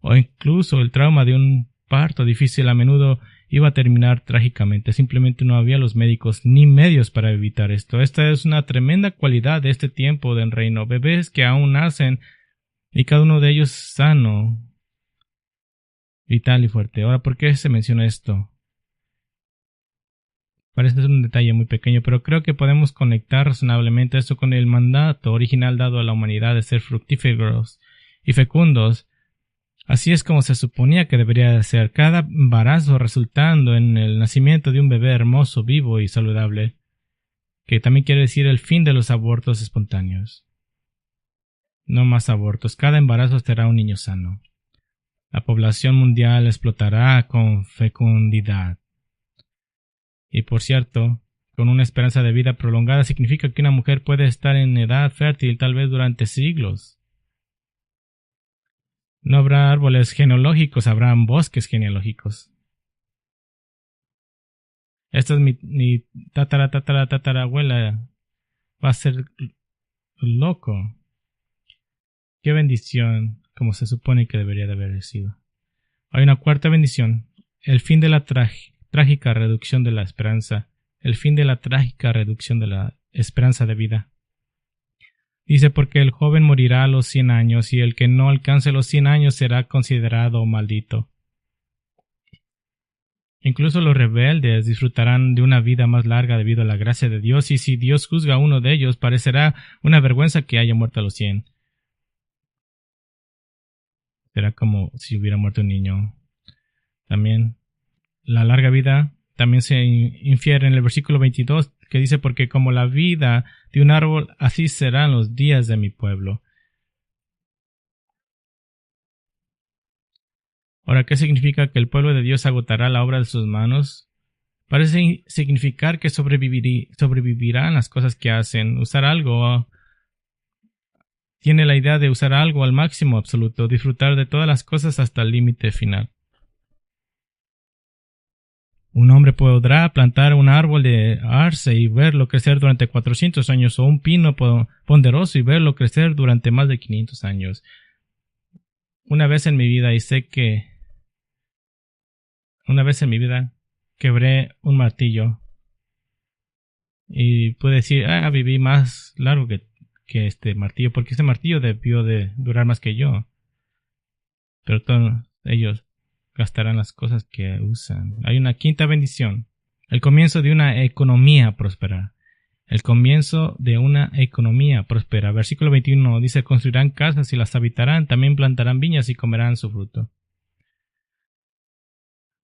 o incluso el trauma de un parto difícil, a menudo iba a terminar trágicamente. Simplemente no había los médicos ni medios para evitar esto. Esta es una tremenda cualidad de este tiempo del reino. Bebés que aún nacen y cada uno de ellos sano, vital y fuerte. Ahora, ¿por qué se menciona esto? Parece ser un detalle muy pequeño, pero creo que podemos conectar razonablemente esto con el mandato original dado a la humanidad de ser fructíferos y fecundos. Así es como se suponía que debería de ser, cada embarazo resultando en el nacimiento de un bebé hermoso, vivo y saludable, que también quiere decir el fin de los abortos espontáneos. No más abortos, cada embarazo será un niño sano. La población mundial explotará con fecundidad. Y por cierto, con una esperanza de vida prolongada significa que una mujer puede estar en edad fértil tal vez durante siglos. No habrá árboles genealógicos, habrán bosques genealógicos. Esta es mi tatarabuela. Va a ser loco. Qué bendición, como se supone que debería de haber sido. Hay una cuarta bendición. El fin de la trágica reducción de la esperanza. El fin de la trágica reducción de la esperanza de vida. Dice, porque el joven morirá a los 100 años y el que no alcance los 100 años será considerado maldito. Incluso los rebeldes disfrutarán de una vida más larga debido a la gracia de Dios, y si Dios juzga a uno de ellos, parecerá una vergüenza que haya muerto a los 100. Será como si hubiera muerto un niño. También la larga vida también se infiere en el versículo 22, que dice, porque como la vida de un árbol, así serán los días de mi pueblo. Ahora, ¿qué significa que el pueblo de Dios agotará la obra de sus manos? Parece significar que sobrevivirán las cosas que hacen. Usar algo tiene la idea de usar algo al máximo absoluto, disfrutar de todas las cosas hasta el límite final. Un hombre podrá plantar un árbol de arce y verlo crecer durante 400 años, o un pino ponderoso y verlo crecer durante más de 500 años. Una vez en mi vida, y sé que una vez en mi vida quebré un martillo y pude decir, viví más largo que este martillo, porque este martillo debió de durar más que yo. Pero todos ellos gastarán las cosas que usan. Hay una quinta bendición. El comienzo de una economía próspera. El comienzo de una economía próspera. Versículo 21 dice, construirán casas y las habitarán, también plantarán viñas y comerán su fruto.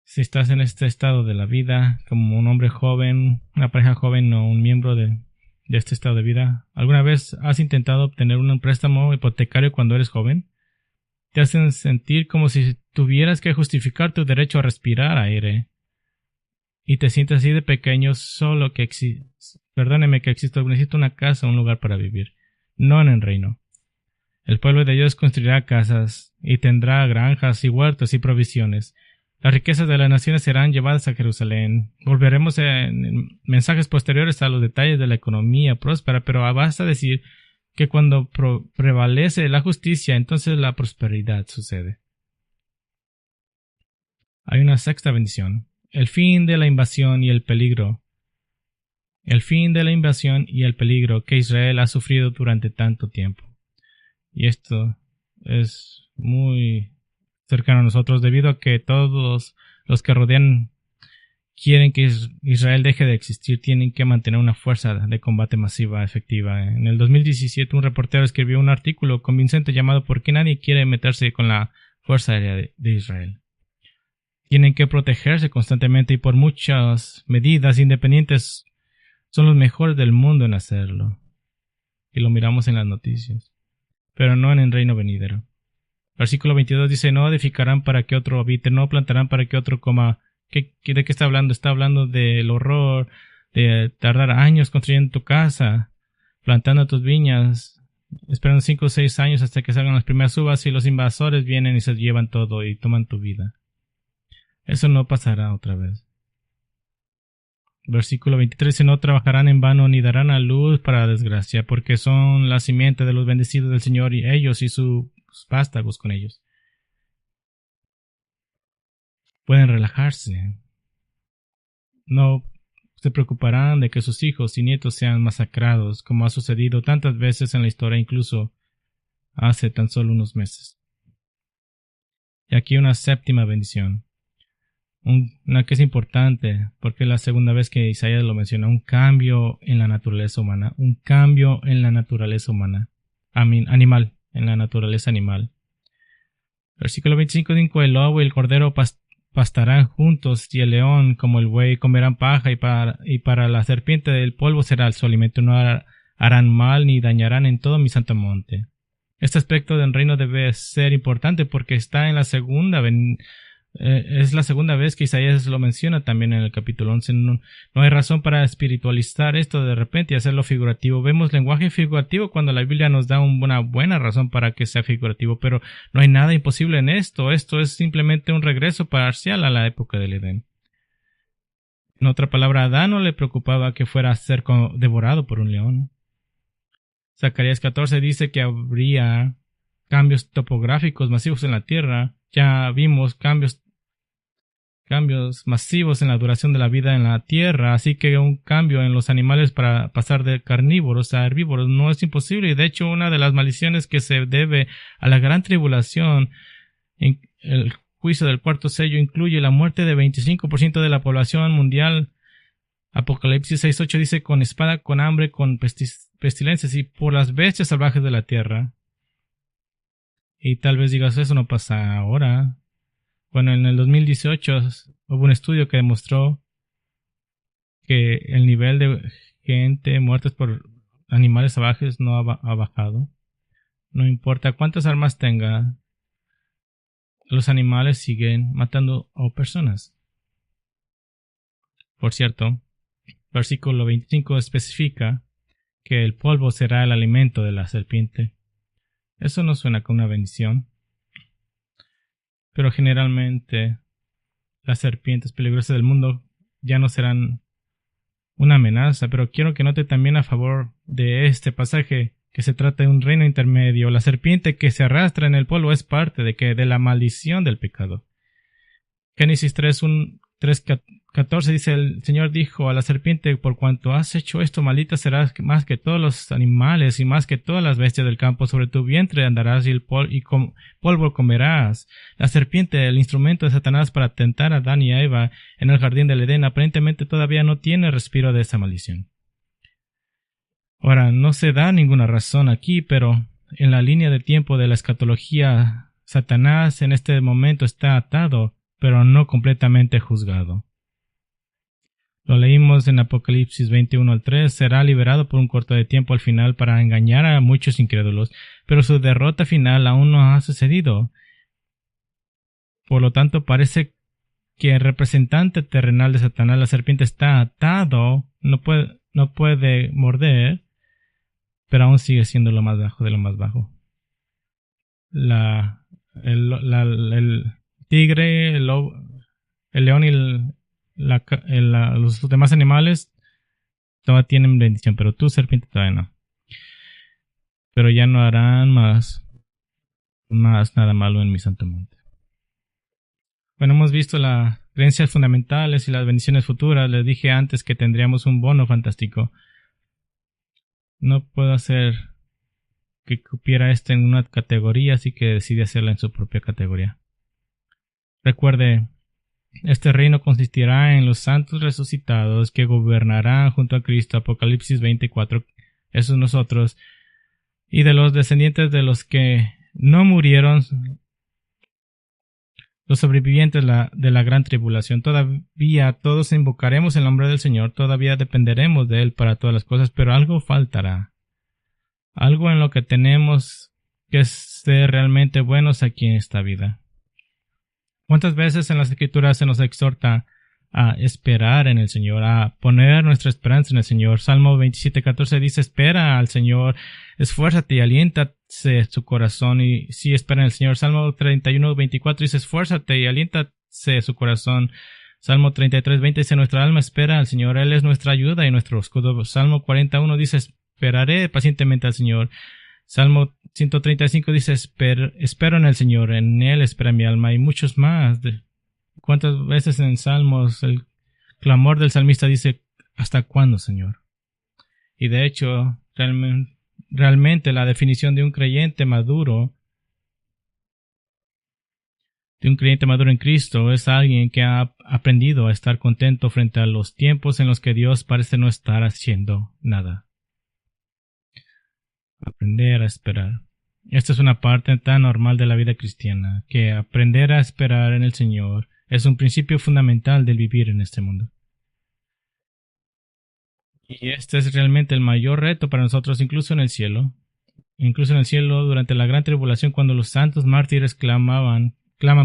Si estás en este estado de la vida, como un hombre joven, una pareja joven o un miembro de este estado de vida, ¿alguna vez has intentado obtener un préstamo hipotecario cuando eres joven? Te hacen sentir como si tuvieras que justificar tu derecho a respirar aire. Y te sientes así de pequeño, solo que perdóneme que existo, necesito una casa, un lugar para vivir, no en el reino. El pueblo de Dios construirá casas y tendrá granjas y huertos y provisiones. Las riquezas de las naciones serán llevadas a Jerusalén. Volveremos en mensajes posteriores a los detalles de la economía próspera, pero basta decir que cuando prevalece la justicia, entonces la prosperidad sucede. Hay una sexta bendición. El fin de la invasión y el peligro. El fin de la invasión y el peligro que Israel ha sufrido durante tanto tiempo. Y esto es muy cercano a nosotros debido a que todos los que rodean quieren que Israel deje de existir, tienen que mantener una fuerza de combate masiva efectiva. En el 2017, un reportero escribió un artículo convincente llamado ¿Por qué nadie quiere meterse con la Fuerza Aérea de Israel? Tienen que protegerse constantemente y por muchas medidas independientes son los mejores del mundo en hacerlo. Y lo miramos en las noticias, pero no en el reino venidero. Versículo 22 dice, no edificarán para que otro habite, no plantarán para que otro coma. ¿De qué está hablando? Está hablando del horror, de tardar años construyendo tu casa, plantando tus viñas, esperando 5 o 6 años hasta que salgan las primeras uvas y los invasores vienen y se llevan todo y toman tu vida. Eso no pasará otra vez. Versículo 23 dice, no trabajarán en vano ni darán a luz para desgracia, porque son la simiente de los bendecidos del Señor y ellos y sus vástagos con ellos. Pueden relajarse. No se preocuparán de que sus hijos y nietos sean masacrados, como ha sucedido tantas veces en la historia, incluso hace tan solo unos meses. Y aquí una séptima bendición. Una que es importante, porque es la segunda vez que Isaías lo menciona, un cambio en la naturaleza humana, un cambio en la naturaleza humana, animal, en la naturaleza animal. Versículo 25, el lobo y el cordero pastarán juntos, y el león como el buey comerán paja, y para la serpiente del polvo será su alimento, no harán mal ni dañarán en todo mi santo monte. Este aspecto del reino debe ser importante porque está en la segunda es la segunda vez que Isaías lo menciona también en el capítulo 11. No hay razón para espiritualizar esto de repente y hacerlo figurativo. Vemos lenguaje figurativo cuando la Biblia nos da una buena razón para que sea figurativo, pero no hay nada imposible en esto. Esto es simplemente un regreso parcial a la época del Edén. En otra palabra, a Adán no le preocupaba que fuera a ser devorado por un león. Zacarías 14 dice que habría cambios topográficos masivos en la tierra. Ya vimos cambios masivos en la duración de la vida en la tierra, así que un cambio en los animales para pasar de carnívoros a herbívoros no es imposible, y de hecho una de las maldiciones que se debe a la gran tribulación, el juicio del cuarto sello, incluye la muerte de 25% de la población mundial. Apocalipsis 6:8 dice con espada, con hambre, con pestilencias y por las bestias salvajes de la tierra. Y tal vez digas, eso no pasa ahora. Bueno, en el 2018 hubo un estudio que demostró que el nivel de gente muerta por animales salvajes no ha bajado. No importa cuántas armas tenga, los animales siguen matando a personas. Por cierto, versículo 25 especifica que el polvo será el alimento de la serpiente. Eso no suena como una bendición, pero generalmente las serpientes peligrosas del mundo ya no serán una amenaza, pero quiero que note también a favor de este pasaje que se trata de un reino intermedio. La serpiente que se arrastra en el polvo es parte de la maldición del pecado. Génesis 3:14 dice, el Señor dijo a la serpiente, por cuanto has hecho esto, maldita serás más que todos los animales y más que todas las bestias del campo, sobre tu vientre andarás y polvo comerás. La serpiente, el instrumento de Satanás para tentar a Adán y a Eva en el jardín del Edén, aparentemente todavía no tiene respiro de esa maldición. Ahora, no se da ninguna razón aquí, pero en la línea de tiempo de la escatología, Satanás en este momento está atado, pero no completamente juzgado. Lo leímos en Apocalipsis 21:3, será liberado por un corto de tiempo al final para engañar a muchos incrédulos, pero su derrota final aún no ha sucedido. Por lo tanto, parece que el representante terrenal de Satanás, la serpiente, está atado, no puede morder, pero aún sigue siendo lo más bajo de lo más bajo. El tigre, el león y los demás animales todavía tienen bendición, pero tú, serpiente, todavía no. Pero ya no harán más nada malo en mi santo monte. Bueno, hemos visto las creencias fundamentales y las bendiciones futuras. Les dije antes que tendríamos un bono fantástico. No puedo hacer que cupiera esto en una categoría, así que decidí hacerla en su propia categoría. Recuerde Este reino consistirá en los santos resucitados que gobernarán junto a Cristo. Apocalipsis 24. Eso es nosotros. Y de los descendientes de los que no murieron, los sobrevivientes de la gran tribulación. Todavía todos invocaremos el nombre del Señor, todavía dependeremos de Él para todas las cosas, pero algo faltará. Algo en lo que tenemos que ser realmente buenos aquí en esta vida. ¿Cuántas veces en las Escrituras se nos exhorta a esperar en el Señor, a poner nuestra esperanza en el Señor? Salmo 27:14 dice: espera al Señor, esfuérzate y aliéntase su corazón. Y sí, espera en el Señor. Salmo 31:24 dice: esfuérzate y aliéntase su corazón. Salmo 33:20 dice: nuestra alma espera al Señor, Él es nuestra ayuda y nuestro escudo. Salmo 41 dice: esperaré pacientemente al Señor. Salmo 135 dice: espero en el Señor, en Él espera mi alma. Y muchos más. ¿Cuántas veces en Salmos el clamor del salmista dice: ¿hasta cuándo, Señor? Y de hecho, realmente la definición de un creyente maduro en Cristo es alguien que ha aprendido a estar contento frente a los tiempos en los que Dios parece no estar haciendo nada. Aprender a esperar. Esta es una parte tan normal de la vida cristiana, que aprender a esperar en el Señor es un principio fundamental del vivir en este mundo. Y este es realmente el mayor reto para nosotros, incluso en el cielo. Incluso en el cielo, durante la gran tribulación, cuando los santos mártires claman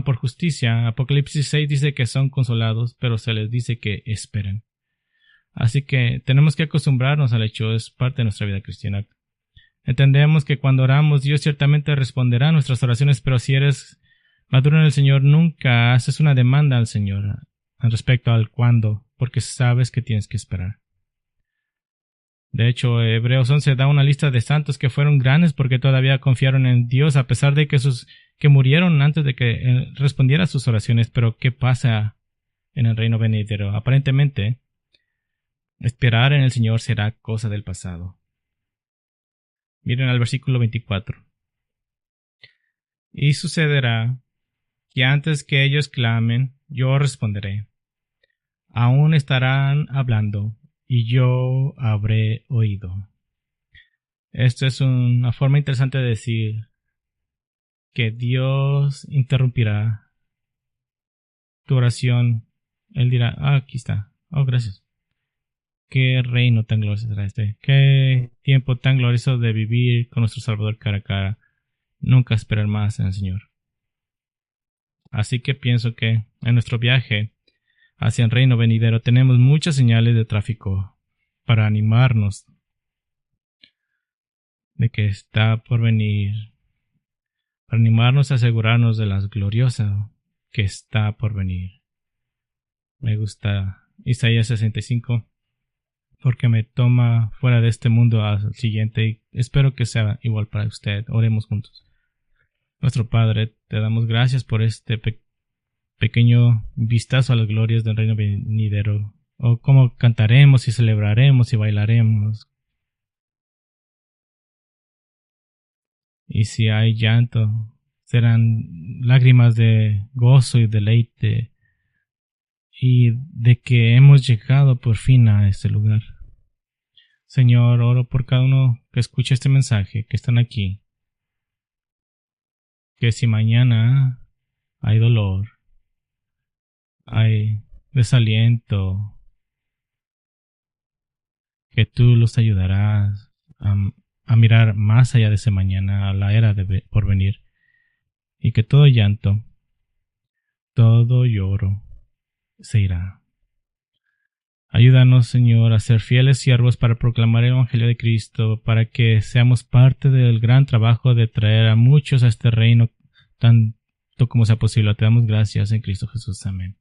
por justicia, Apocalipsis 6 dice que son consolados, pero se les dice que esperen. Así que tenemos que acostumbrarnos al hecho, es parte de nuestra vida cristiana. Entendemos que cuando oramos, Dios ciertamente responderá a nuestras oraciones, pero si eres maduro en el Señor, nunca haces una demanda al Señor respecto al cuándo, porque sabes que tienes que esperar. De hecho, Hebreos 11 da una lista de santos que fueron grandes porque todavía confiaron en Dios, a pesar de que murieron antes de que respondiera a sus oraciones. Pero ¿qué pasa en el reino venidero? Aparentemente, esperar en el Señor será cosa del pasado. Miren al versículo 24. Y sucederá que antes que ellos clamen, yo responderé. Aún estarán hablando, y yo habré oído. Esto es una forma interesante de decir que Dios interrumpirá tu oración. Él dirá: aquí está. Oh, gracias. Qué reino tan glorioso será este. Qué tiempo tan glorioso de vivir con nuestro Salvador cara a cara. Nunca esperar más en el Señor. Así que pienso que en nuestro viaje hacia el reino venidero tenemos muchas señales de tráfico para animarnos de que está por venir, para animarnos a asegurarnos de las gloriosas que está por venir. Me gusta Isaías 65 porque me toma fuera de este mundo al siguiente, y espero que sea igual para usted. Oremos juntos. Nuestro Padre, te damos gracias por este pequeño vistazo a las glorias del reino venidero, o cómo cantaremos y celebraremos y bailaremos. Y si hay llanto, serán lágrimas de gozo y deleite, y de que hemos llegado por fin a este lugar. Señor, oro por cada uno que escuche este mensaje, que están aquí, que si mañana hay dolor, hay desaliento, que tú los ayudarás a mirar más allá de ese mañana, a la era por venir, y que todo llanto, todo lloro se irá. Ayúdanos, Señor, a ser fieles siervos para proclamar el Evangelio de Cristo, para que seamos parte del gran trabajo de traer a muchos a este reino tanto como sea posible. Te damos gracias en Cristo Jesús. Amén.